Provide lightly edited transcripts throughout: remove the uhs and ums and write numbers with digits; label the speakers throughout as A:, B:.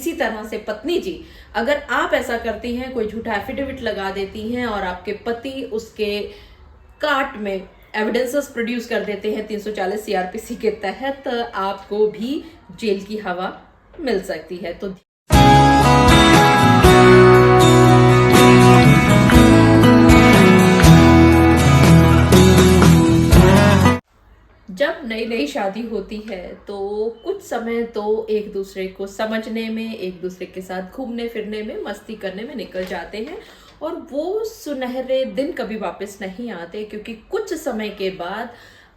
A: इसी तरह से पत्नी जी, अगर आप ऐसा करती हैं, कोई झूठा एफिडेविट लगा देती हैं और आपके पति उसके कार्ट में एविडेंसेस प्रोड्यूस कर देते हैं 340 सीआरपीसी के तहत, आपको भी जेल की हवा मिल सकती है। तो जब नई नई शादी होती है तो कुछ समय तो एक दूसरे को समझने में, एक दूसरे के साथ घूमने फिरने में, मस्ती करने में निकल जाते हैं और वो सुनहरे दिन कभी वापस नहीं आते, क्योंकि कुछ समय के बाद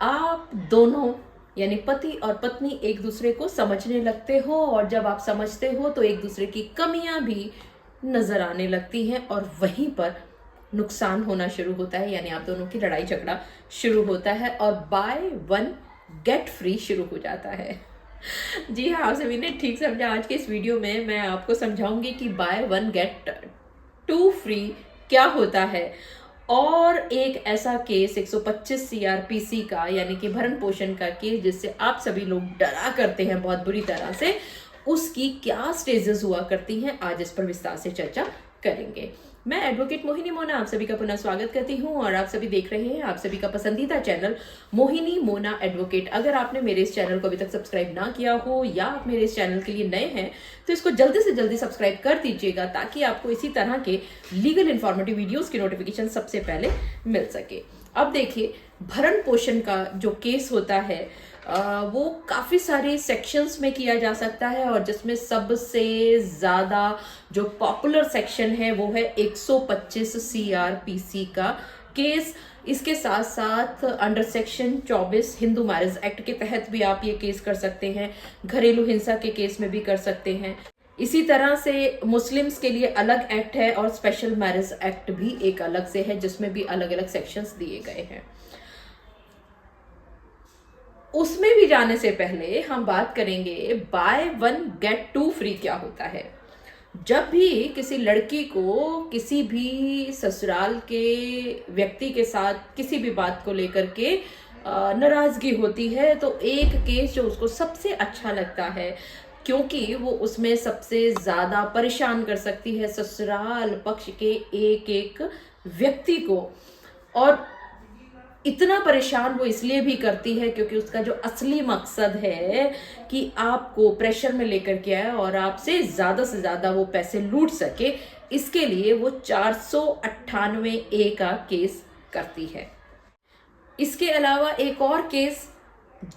A: आप दोनों यानी पति और पत्नी एक दूसरे को समझने लगते हो और जब आप समझते हो तो एक दूसरे की कमियां भी नजर आने लगती हैं और वहीं पर नुकसान होना शुरू होता है, यानी आप दोनों की लड़ाई झगड़ा शुरू होता है और बाय वन गेट फ्री शुरू हो जाता है। जी हाँ, आप सभी ने ठीक समझा। आज के इस वीडियो में मैं आपको समझाऊंगी कि buy one get two free क्या होता है और एक ऐसा केस 125 सीआरपीसी का यानी कि भरण पोषण का केस जिससे आप सभी लोग डरा करते हैं बहुत बुरी तरह से, उसकी क्या स्टेजेस हुआ करती हैं, आज इस पर विस्तार से चर्चा करेंगे। मैं एडवोकेट मोहिनी मोना आप सभी का पुनः स्वागत करती हूं और आप सभी देख रहे हैं आप सभी का पसंदीदा चैनल मोहिनी मोना एडवोकेट। अगर आपने मेरे इस चैनल को अभी तक सब्सक्राइब ना किया हो या आप मेरे इस चैनल के लिए नए हैं तो इसको जल्दी से जल्दी सब्सक्राइब कर दीजिएगा ताकि आपको इसी तरह के लीगल इन्फॉर्मेटिव वीडियोस की नोटिफिकेशन सबसे पहले मिल सके। अब देखिए, भरण पोषण का जो केस होता है वो काफ़ी सारे सेक्शंस में किया जा सकता है और जिसमें सबसे ज़्यादा जो पॉपुलर सेक्शन है वो है 125 सीआरपीसी का केस। इसके साथ साथ under section 24 Hindu marriage act के तहत भी आप ये केस कर सकते हैं, घरेलू हिंसा के केस में भी कर सकते हैं। इसी तरह से मुस्लिम्स के लिए अलग एक्ट है और स्पेशल मैरिज एक्ट भी एक अलग से है जिसमें भी अलग अलग सेक्शंस दिए गए हैं। उसमें भी जाने से पहले हम बात करेंगे buy one get two free क्या होता है। जब भी किसी लड़की को किसी भी ससुराल के व्यक्ति के साथ किसी भी बात को लेकर के नाराजगी होती है तो एक केस जो उसको सबसे अच्छा लगता है, क्योंकि वो उसमें सबसे ज्यादा परेशान कर सकती है ससुराल पक्ष के एक एक व्यक्ति को, और इतना परेशान वो इसलिए भी करती है क्योंकि उसका जो असली मकसद है कि आपको प्रेशर में लेकर के आए और आपसे से ज्यादा वो पैसे लूट सके, इसके लिए वो 498A का केस करती है। इसके अलावा एक और केस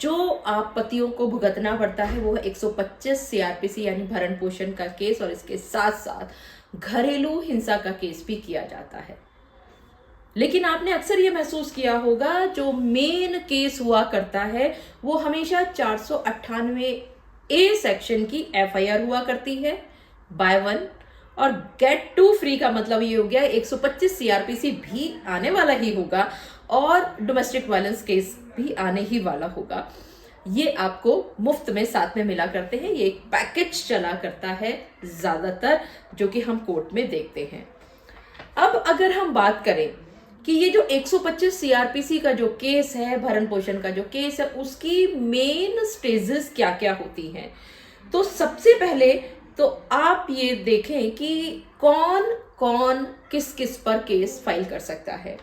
A: जो आप पतियों को भुगतना पड़ता है वो है 125 सीआरपीसी यानी भरण पोषण का केस, और इसके साथ साथ घरेलू हिंसा का केस भी किया जाता है। लेकिन आपने अक्सर ये महसूस किया होगा जो मेन केस हुआ करता है वो हमेशा 498A सेक्शन की एफआईआर हुआ करती है बाय वन, और गेट टू फ्री का मतलब ये हो गया 125 सीआरपीसी भी आने वाला ही होगा और डोमेस्टिक वायलेंस केस भी आने ही वाला होगा। ये आपको मुफ्त में साथ में मिला करते हैं, ये एक पैकेज चला करता है ज्यादातर जो कि हम कोर्ट में देखते हैं। अब अगर हम बात करें कि ये जो 125 सीआरपीसी का जो केस है, भरण पोषण का जो केस है, उसकी मेन स्टेजेस क्या क्या होती हैं, तो सबसे पहले तो आप ये देखें कि कौन कौन किस किस पर केस फाइल कर सकता है।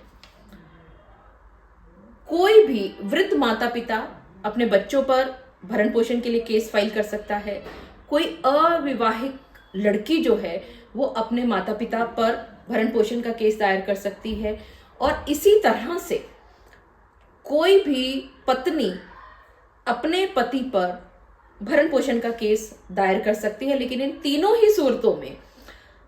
A: कोई भी वृद्ध माता पिता अपने बच्चों पर भरण पोषण के लिए केस फाइल कर सकता है। कोई अविवाहित लड़की जो है वो अपने माता पिता पर भरण पोषण का केस दायर कर सकती है, और इसी तरह से कोई भी पत्नी अपने पति पर भरण पोषण का केस दायर कर सकती है। लेकिन इन तीनों ही सूरतों में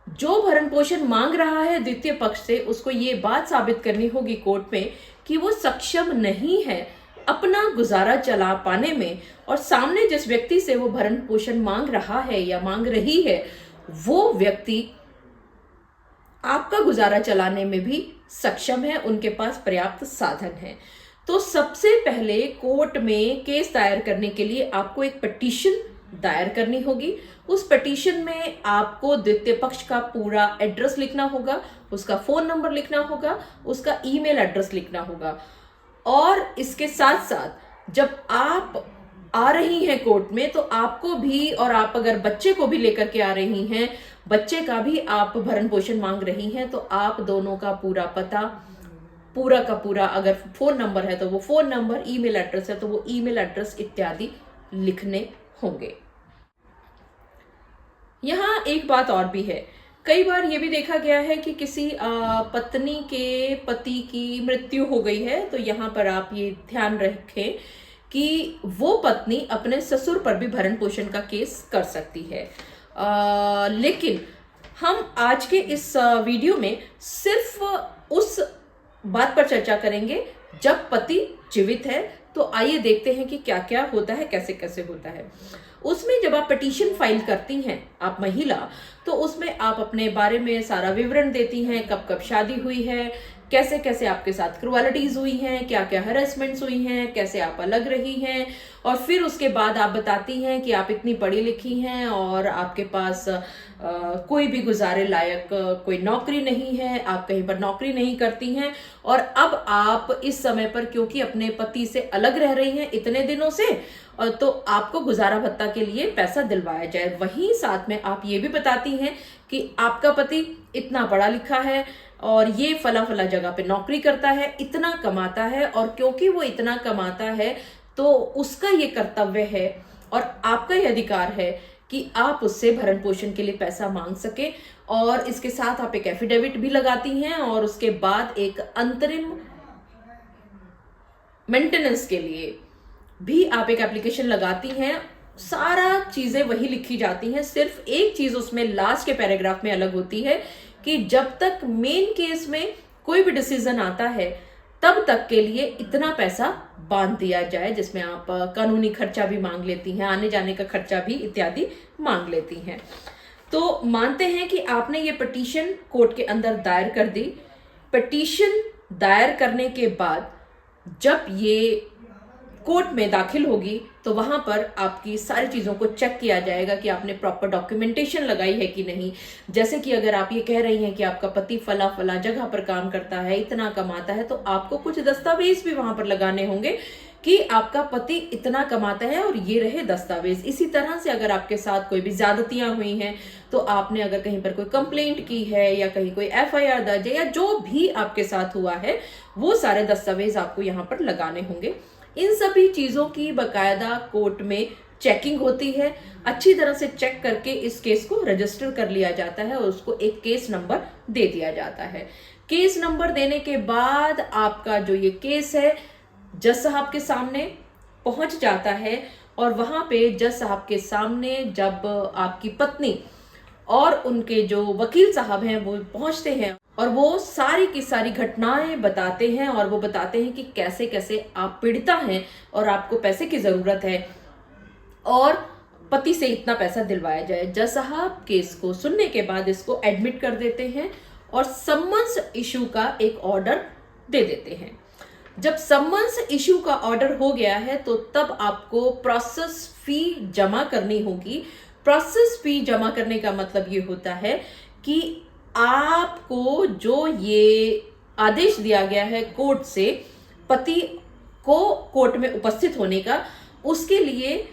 A: जो भरण पोषण मांग रहा है द्वितीय पक्ष से, उसको ये बात साबित करनी होगी कोर्ट में कि वो सक्षम नहीं है अपना गुजारा चला पाने में, और सामने जिस व्यक्ति से वो भरण पोषण मांग रहा है या मांग रही है वो व्यक्ति आपका गुजारा चलाने में भी सक्षम है, उनके पास पर्याप्त साधन है। तो सबसे पहले कोर्ट में केस दायर करने के लिए आपको एक पिटीशन दायर करनी होगी। उस पिटीशन में आपको द्वितीय पक्ष का पूरा एड्रेस लिखना होगा, उसका फोन नंबर लिखना होगा, उसका ईमेल एड्रेस लिखना होगा, और इसके साथ साथ जब आप आ रही हैं कोर्ट में, तो आपको भी, और आप अगर बच्चे को भी लेकर के आ रही हैं, बच्चे का भी आप भरण पोषण मांग रही हैं, तो आप दोनों का पूरा पता, पूरा का पूरा, अगर फोन नंबर है तो वो फोन नंबर, ईमेल एड्रेस है तो वो ईमेल एड्रेस इत्यादि लिखने होंगे। यहाँ एक बात और भी है, कई बार ये भी देखा गया है कि किसी पत्नी के पति की मृत्यु हो गई है, तो यहाँ पर आप ये ध्यान रखें कि वो पत्नी अपने ससुर पर भी भरण पोषण का केस कर सकती है। लेकिन हम आज के इस वीडियो में सिर्फ उस बात पर चर्चा करेंगे जब पति जीवित है। तो आइए देखते हैं कि क्या क्या होता है, कैसे कैसे होता है। उसमें जब आप पिटीशन फाइल करती हैं, आप महिला, तो उसमें आप अपने बारे में सारा विवरण देती हैं, कब कब शादी हुई है, कैसे कैसे आपके साथ क्रुअलिटीज हुई हैं, क्या क्या हैरेसमेंट्स हुई हैं, कैसे आप अलग रही हैं, और फिर उसके बाद आप बताती हैं कि आप इतनी पढ़ी लिखी हैं और आपके पास कोई भी गुजारे लायक कोई नौकरी नहीं है, आप कहीं पर नौकरी नहीं करती हैं, और अब आप इस समय पर क्योंकि अपने पति से अलग रह रही हैं इतने दिनों से, तो आपको गुजारा भत्ता के लिए पैसा दिलवाया जाए। वहीं साथ में आप ये भी बताती हैं कि आपका पति इतना पढ़ा लिखा है और ये फला फला जगह पे नौकरी करता है, इतना कमाता है, और क्योंकि वो इतना कमाता है तो उसका ये कर्तव्य है और आपका ये अधिकार है कि आप उससे भरण पोषण के लिए पैसा मांग सके। और इसके साथ आप एक एफिडेविट भी लगाती हैं, और उसके बाद एक अंतरिम मेंटेनेंस के लिए भी आप एक एप्लीकेशन लगाती हैं। सारा चीजें वही लिखी जाती हैं, सिर्फ एक चीज उसमें लास्ट के पैराग्राफ में अलग होती है कि जब तक मेन केस में कोई भी डिसीजन आता है तब तक के लिए इतना पैसा बांध दिया जाए, जिसमें आप कानूनी खर्चा भी मांग लेती हैं, आने जाने का खर्चा भी इत्यादि मांग लेती हैं। तो मानते हैं कि आपने ये पिटीशन कोर्ट के अंदर दायर कर दी। पिटीशन दायर करने के बाद जब ये कोर्ट में दाखिल होगी तो वहां पर आपकी सारी चीजों को चेक किया जाएगा कि आपने प्रॉपर डॉक्यूमेंटेशन लगाई है कि नहीं। जैसे कि अगर आप ये कह रही हैं कि आपका पति फला फला जगह पर काम करता है, इतना कमाता है, तो आपको कुछ दस्तावेज भी वहां पर लगाने होंगे कि आपका पति इतना कमाता है और ये रहे दस्तावेज। इसी तरह से अगर आपके साथ कोई भी ज्यादतियां हुई हैं तो आपने अगर कहीं पर कोई कंप्लेंट की है या कहीं कोई FIR दर्ज है या जो भी आपके साथ हुआ है, वो सारे दस्तावेज आपको यहाँ पर लगाने होंगे। इन सभी चीजों की बकायदा कोर्ट में चेकिंग होती है। अच्छी तरह से चेक करके इस केस को रजिस्टर कर लिया जाता है और उसको एक केस नंबर दे दिया जाता है। केस नंबर देने के बाद आपका जो ये केस है जज साहब के सामने पहुंच जाता है, और वहां पे जज साहब के सामने जब आपकी पत्नी और उनके जो वकील साहब हैं वो पहुंचते हैं और वो सारी की सारी घटनाएं बताते हैं, और वो बताते हैं कि कैसे कैसे आप पीड़िता हैं और आपको पैसे की जरूरत है और पति से इतना पैसा दिलवाया जाए। जज साहब केस को सुनने के बाद इसको एडमिट कर देते हैं और सम्मन्स इशू का एक ऑर्डर दे देते हैं। जब सम्मन्स इशू का ऑर्डर हो गया है तो तब आपको प्रोसेस फी जमा करनी होगी। प्रोसेस फी जमा करने का मतलब ये होता है कि आपको जो ये आदेश दिया गया है कोर्ट से पति को कोर्ट में उपस्थित होने का, उसके लिए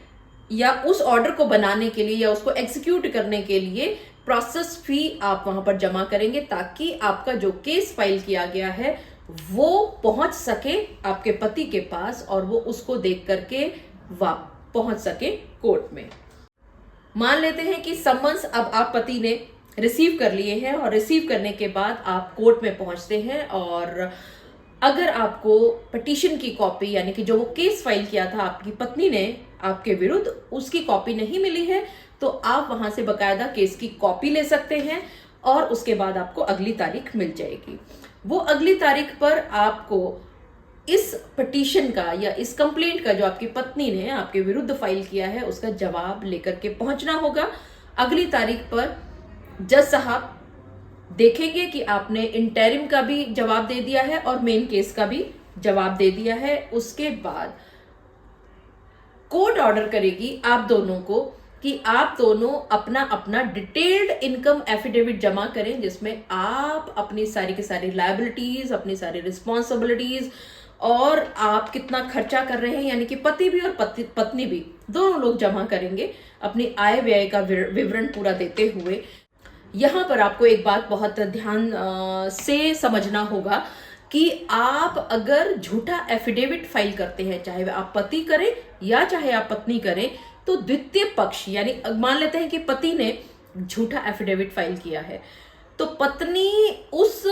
A: या उस ऑर्डर को बनाने के लिए या उसको एग्जीक्यूट करने के लिए प्रोसेस फी आप वहां पर जमा करेंगे, ताकि आपका जो केस फाइल किया गया है वो पहुंच सके आपके पति के पास और वो उसको देख करके पहुंच सके कोर्ट में। मान लेते हैं कि सम्मन्स अब आप पति ने रिसीव कर लिए हैं, और रिसीव करने के बाद आप कोर्ट में पहुंचते हैं, और अगर आपको पिटीशन की कॉपी यानी कि जो वो केस फाइल किया था आपकी पत्नी ने आपके विरुद्ध, उसकी कॉपी नहीं मिली है तो आप वहां से बकायदा केस की कॉपी ले सकते हैं, और उसके बाद आपको अगली तारीख मिल जाएगी। वो अगली तारीख पर आपको इस पिटीशन का या इस कंप्लेंट का जो आपकी पत्नी ने आपके विरुद्ध फाइल किया है उसका जवाब लेकर के पहुंचना होगा। अगली तारीख पर जज साहब देखेंगे कि आपने इंटरिम का भी जवाब दे दिया है और मेन केस का भी जवाब दे दिया है। उसके बाद कोर्ट ऑर्डर करेगी आप दोनों को कि आप दोनों अपना अपना डिटेल्ड इनकम एफिडेविट जमा करें, जिसमें आप अपनी सारी की सारी लायबिलिटीज, अपनी सारी रिस्पॉन्सिबिलिटीज और आप कितना खर्चा कर रहे हैं, यानी कि पति भी और पत्नी भी दोनों लोग जमा करेंगे अपनी आय व्यय का विवरण पूरा देते हुए। यहाँ पर आपको एक बात बहुत ध्यान से समझना होगा कि आप अगर झूठा एफिडेविट फाइल करते हैं, चाहे वह आप पति करें या चाहे आप पत्नी करें, तो द्वितीय पक्ष यानी मान लेते हैं कि पति ने झूठा एफिडेविट फाइल किया है, तो पत्नी उस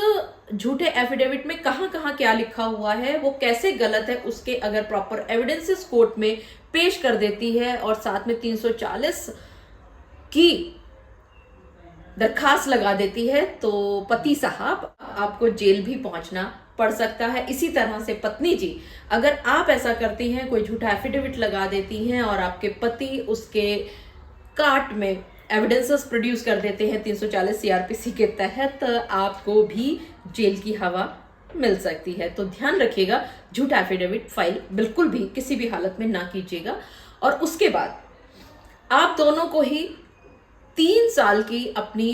A: झूठे एफिडेविट में कहां कहां क्या लिखा हुआ है, वो कैसे गलत है, उसके अगर प्रॉपर एविडेंसेस कोर्ट में पेश कर देती है और साथ में 340 की दरखास्त लगा देती है, तो पति साहब आपको जेल भी पहुंचना पड़ सकता है। इसी तरह से पत्नी जी, अगर आप ऐसा करती हैं, कोई झूठा एफिडेविट लगा देती हैं और आपके पति उसके कार्ट में एविडेंसेस प्रोड्यूस कर देते हैं 340 सीआरपीसी के तहत, आपको भी जेल की हवा मिल सकती है। तो ध्यान रखिएगा, झूठा एफिडेविट फाइल बिल्कुल भी किसी भी हालत में ना कीजिएगा। और उसके बाद आप दोनों को ही 3 साल की अपनी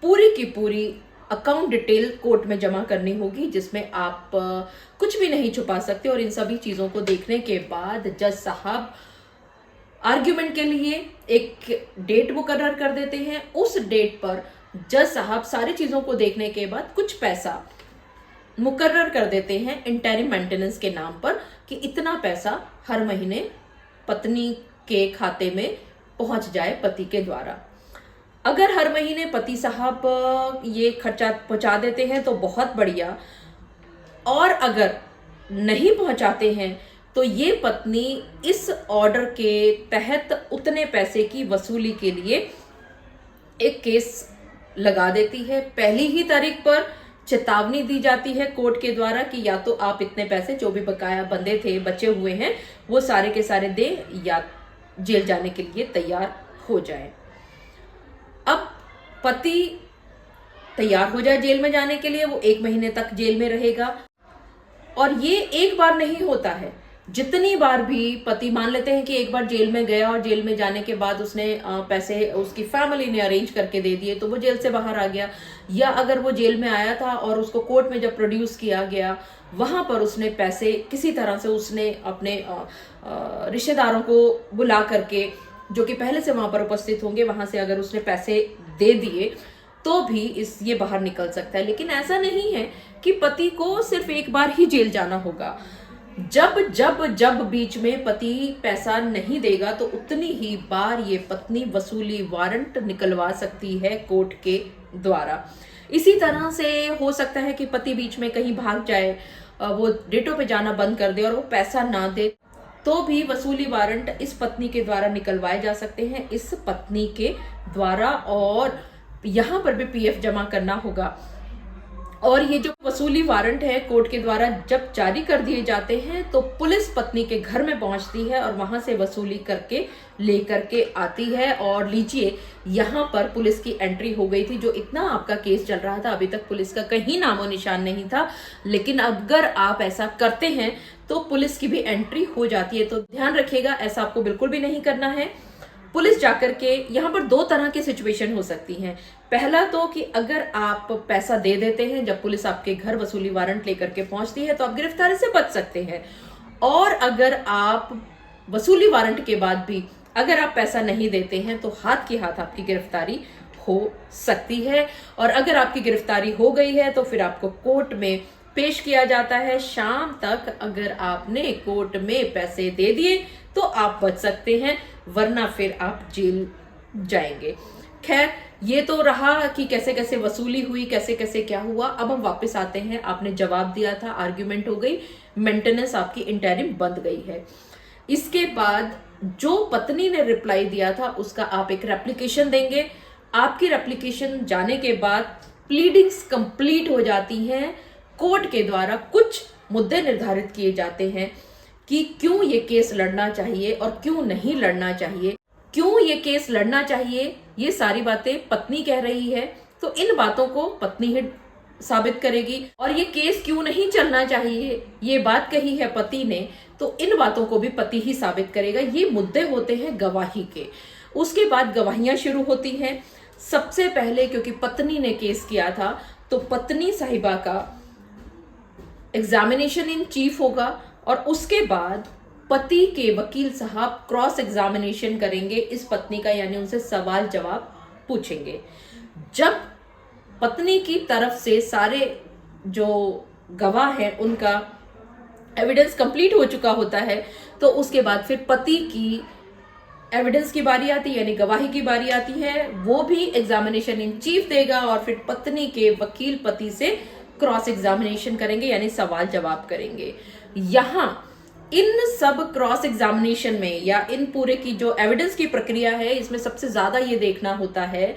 A: पूरी की पूरी अकाउंट डिटेल कोर्ट में जमा करनी होगी, जिसमें आप कुछ भी नहीं छुपा सकते। और इन सभी चीजों को देखने के बाद जज साहब आर्ग्यूमेंट के लिए एक डेट मुकर्रर कर देते हैं। उस डेट पर जज साहब सारी चीजों को देखने के बाद कुछ पैसा मुकर्रर कर देते हैं इंटरिम मेंटेनेंस के नाम पर, कि इतना पैसा हर महीने पत्नी के खाते में पहुंच जाए पति के द्वारा। अगर हर महीने पति साहब ये खर्चा पहुंचा देते हैं तो बहुत बढ़िया, और अगर नहीं पहुंचाते हैं तो ये पत्नी इस ऑर्डर के तहत उतने पैसे की वसूली के लिए एक केस लगा देती है। पहली ही तारीख पर चेतावनी दी जाती है कोर्ट के द्वारा कि या तो आप इतने पैसे जो भी बकाया बंदे थे, बचे हुए हैं, वो सारे के सारे दें या जेल जाने के लिए तैयार हो जाए। अब पति तैयार हो जाए जेल में जाने के लिए, वो 1 महीने तक जेल में रहेगा। और ये एक बार नहीं होता है, जितनी बार भी पति, मान लेते हैं कि एक बार जेल में गया और जेल में जाने के बाद उसने पैसे उसकी फैमिली ने अरेंज करके दे दिए, तो वो जेल से बाहर आ गया। या अगर वो जेल में आया था और उसको कोर्ट में जब प्रोड्यूस किया गया, वहां पर उसने पैसे किसी तरह से उसने अपने रिश्तेदारों को बुला करके, जो कि पहले से वहां पर उपस्थित होंगे, वहां से अगर उसने पैसे दे दिए तो भी ये बाहर निकल सकता है। लेकिन ऐसा नहीं है कि पति को सिर्फ एक बार ही जेल जाना होगा। जब जब जब बीच में पति पैसा नहीं देगा तो उतनी ही बार ये पत्नी वसूली वारंट निकलवा सकती है कोर्ट के द्वारा। इसी तरह से हो सकता है कि पति बीच में कहीं भाग जाए, वो डेटों पे जाना बंद कर दे और वो पैसा ना दे, तो भी वसूली वारंट इस पत्नी के द्वारा निकलवाए जा सकते हैं, इस पत्नी के द्वारा। और यहाँ पर भी पीएफ जमा करना होगा। और ये जो वसूली वारंट है कोर्ट के द्वारा जब जारी कर दिए जाते हैं, तो पुलिस पत्नी के घर में पहुंचती है और वहां से वसूली करके लेकर के आती है। और लीजिए, यहाँ पर पुलिस की एंट्री हो गई थी। जो इतना आपका केस चल रहा था, अभी तक पुलिस का कहीं नामो निशान नहीं था, लेकिन अगर आप ऐसा करते हैं तो पुलिस की भी एंट्री हो जाती है। तो ध्यान रखिएगा, ऐसा आपको बिल्कुल भी नहीं करना है। पुलिस जाकर के, यहाँ पर 2 तरह की सिचुएशन हो सकती हैं। पहला तो कि अगर आप पैसा दे देते हैं, जब पुलिस आपके घर वसूली वारंट लेकर के पहुंचती है, तो आप गिरफ्तारी से बच सकते हैं। और अगर आप वसूली वारंट के बाद भी अगर आप पैसा नहीं देते हैं, तो हाथ की हाथ आपकी गिरफ्तारी हो सकती है। और अगर आपकी गिरफ्तारी हो गई है तो फिर आपको कोर्ट में पेश किया जाता है। शाम तक अगर आपने कोर्ट में पैसे दे दिए तो आप बच सकते हैं, वरना फिर आप जेल जाएंगे। खैर, ये तो रहा कि कैसे कैसे वसूली हुई, कैसे कैसे क्या हुआ। अब हम वापस आते हैं। आपने जवाब दिया था, आर्ग्यूमेंट हो गई, मेंटेनेंस आपकी इंटरिम बंद गई है। इसके बाद जो पत्नी ने रिप्लाई दिया था उसका आप एक रेप्लिकेशन देंगे। आपकी रेप्लिकेशन जाने के बाद प्लीडिंग्स कंप्लीट हो जाती हैं। कोर्ट के द्वारा कुछ मुद्दे निर्धारित किए जाते हैं कि क्यों ये केस लड़ना चाहिए और क्यों नहीं लड़ना चाहिए। क्यों ये केस लड़ना चाहिए, ये सारी बातें पत्नी कह रही है, तो इन बातों को पत्नी ही साबित करेगी। और ये केस क्यों नहीं चलना चाहिए, ये बात कही है पति ने, तो इन बातों को भी पति ही साबित करेगा। ये मुद्दे होते हैं गवाही के। उसके बाद गवाहियां शुरू होती हैं। सबसे पहले, क्योंकि पत्नी ने केस किया था, तो पत्नी साहिबा का एग्जामिनेशन इन चीफ होगा और उसके बाद पति के वकील साहब क्रॉस एग्जामिनेशन करेंगे इस पत्नी का, यानी उनसे सवाल जवाब पूछेंगे। जब पत्नी की तरफ से सारे जो गवाह हैं उनका एविडेंस कंप्लीट हो चुका होता है, तो उसके बाद फिर पति की एविडेंस की बारी आती है, यानी गवाही की बारी आती है। वो भी एग्जामिनेशन इन चीफ देगा और फिर पत्नी के वकील पति से क्रॉस एग्जामिनेशन करेंगे, यानी सवाल जवाब करेंगे। यहां इन सब क्रॉस एग्जामिनेशन में या इन पूरे की जो एविडेंस की प्रक्रिया है, इसमें सबसे ज्यादा ये देखना होता है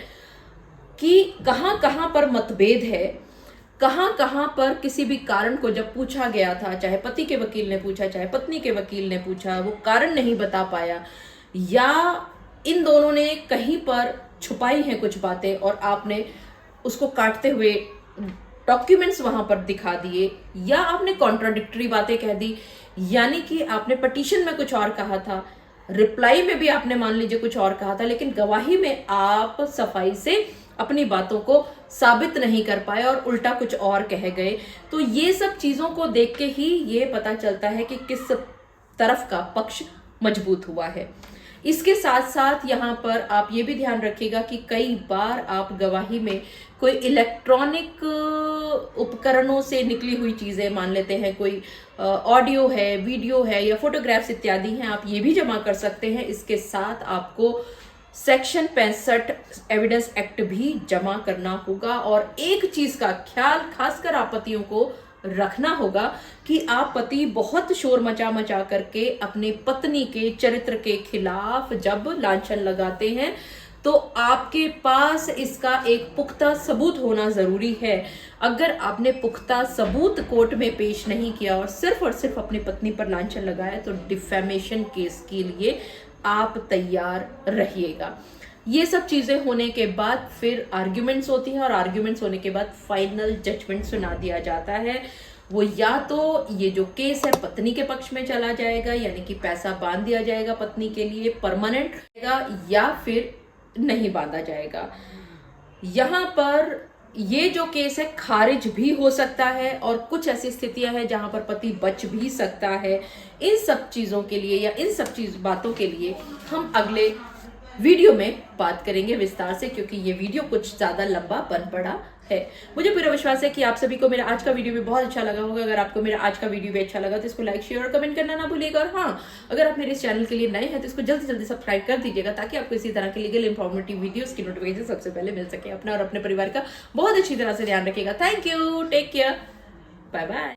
A: कि कहां कहां पर मतभेद है, कहां कहां पर किसी भी कारण को जब पूछा गया था, चाहे पति के वकील ने पूछा चाहे पत्नी के वकील ने पूछा, वो कारण नहीं बता पाया, या इन दोनों ने कहीं पर छुपाई हैं कुछ बातें और आपने उसको काटते हुए डॉक्यूमेंट्स वहां पर दिखा दिए, या आपने कॉन्ट्राडिक्टरी बातें कह दी, यानी कि आपने पिटीशन में कुछ और कहा था, रिप्लाई में भी आपने मान लीजिए कुछ और कहा था, लेकिन गवाही में आप सफाई से अपनी बातों को साबित नहीं कर पाए और उल्टा कुछ और कह गए। तो ये सब चीजों को देख के ही ये पता चलता है कि किस तरफ का पक्ष मजबूत हुआ है। इसके साथ साथ यहाँ पर आप ये भी ध्यान रखिएगा कि कई बार आप गवाही में कोई इलेक्ट्रॉनिक उपकरणों से निकली हुई चीजें मान लेते हैं, कोई ऑडियो है, वीडियो है या फोटोग्राफ्स इत्यादि हैं, आप ये भी जमा कर सकते हैं। इसके साथ आपको सेक्शन 65 एविडेंस एक्ट भी जमा करना होगा। और एक चीज का ख्याल खासकर आप पतियों को रखना होगा कि आप पति बहुत शोर मचा मचा करके अपनी पत्नी के चरित्र के खिलाफ जब लांछन लगाते हैं, तो आपके पास इसका एक पुख्ता सबूत होना जरूरी है। अगर आपने पुख्ता सबूत कोर्ट में पेश नहीं किया और सिर्फ अपनी पत्नी पर लांछन लगाया, तो डिफेमेशन केस के लिए आप तैयार रहिएगा। ये सब चीजें होने के बाद फिर आर्ग्यूमेंट्स होती हैं और आर्ग्यूमेंट्स होने के बाद फाइनल जजमेंट सुना दिया जाता है। वो या तो ये जो केस है पत्नी के पक्ष में चला जाएगा, यानी कि पैसा बांध दिया जाएगा पत्नी के लिए परमानेंट, या फिर नहीं बांधा जाएगा। यहाँ पर ये जो केस है खारिज भी हो सकता है और कुछ ऐसी स्थितियां हैं जहां पर पति बच भी सकता है। इन सब चीजों के लिए या इन सब बातों के लिए हम अगले वीडियो में बात करेंगे विस्तार से, क्योंकि ये वीडियो कुछ ज्यादा लंबा बन पड़ा है। मुझे पूरा विश्वास है कि आप सभी को मेरा आज का वीडियो भी बहुत अच्छा लगा होगा। अगर आपको मेरा आज का वीडियो भी अच्छा लगा तो इसको लाइक शेयर और कमेंट करना ना भूलिएगा। और हाँ, अगर आप मेरे इस चैनल के लिए नए हैं तो इसको जल्दी जल्दी सब्सक्राइब कर दीजिएगा, ताकि आपको इसी तरह के लीगल इंफॉर्मेटिव वीडियोस की नोटिफिकेशन सबसे पहले मिल सके। अपना और अपने परिवार का बहुत अच्छी तरह से ध्यान रखिएगा। Thank you, take care, bye bye.